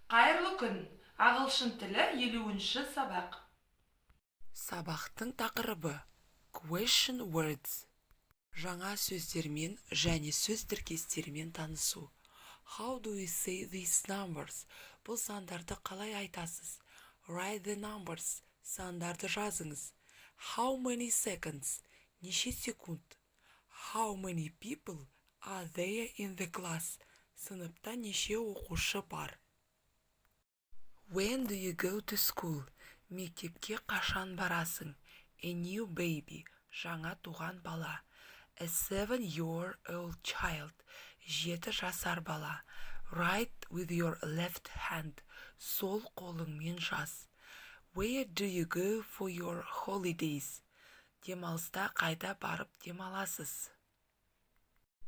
Қайырлы күн. Ағылшын тілі 50-ші сабақ. Сабақтың тақырыбы Question words. Жаңа сөздермен және сөз тіркестерімен танысу. How do you say these numbers? Бұл сандарды қалай айтасыз? Write the numbers. Сандарды жазыңыз. How many seconds? Неше секунд? How many people are there in the class? Сыныпта неше оқушы бар? When do you go to school? Мектепке қашан барасың? A new baby. Жаңа туған бала. A 7-year-old child. 7 жасар бала. Write with your left hand. Сол қолыңмен жаз. Where do you go for your holidays? Демалыста қайда барып демаласыз?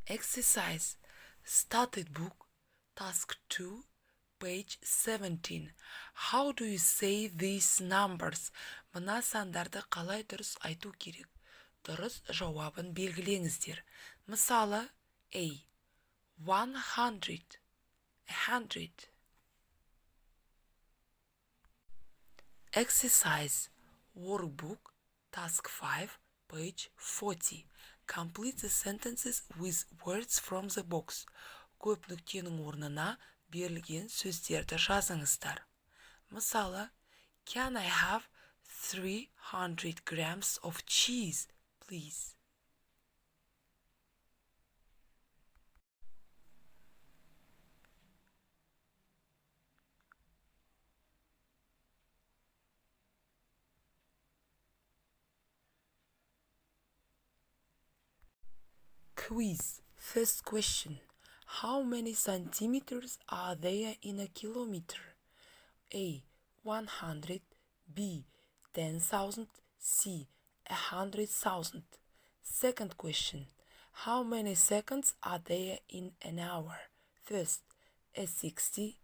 Exercise. Started book. Task 2. Page 17. How do you say these numbers? Мына сандарды қалай дұрыс айту керек? Дұрыс жауабын белгілеңіздер. Мысалы, A. 100. 100. Exercise. Workbook. Task 5. Page 40. Complete the sentences with words from the box. Көп нүктенің орнына берілген сөздерді жазыңыздар. Мысалы, Can I have 300 grams of cheese, please? Quiz. First question. How many centimeters are there in a kilometer? A. 100. B. 10,000. C. 100,000. Second question. How many seconds are there in an hour? First, A. 60.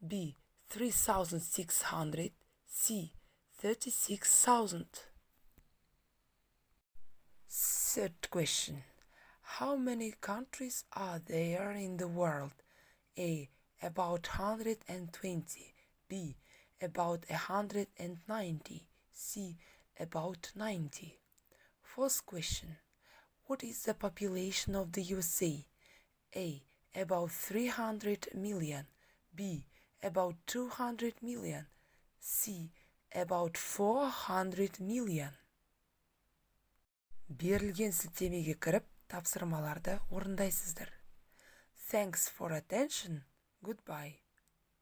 B. 3,600. C. 36,000. Third question. How many countries are there in the world? A. About 120. B. About 190. C. About 90. Fourth question. What is the population of the USA? A. About 300 million. B. About 200 million. C. About 400 million. Берілген сілтемеге кіріп, тапсырмаларды орындайсыздар. Thanks for attention. Goodbye.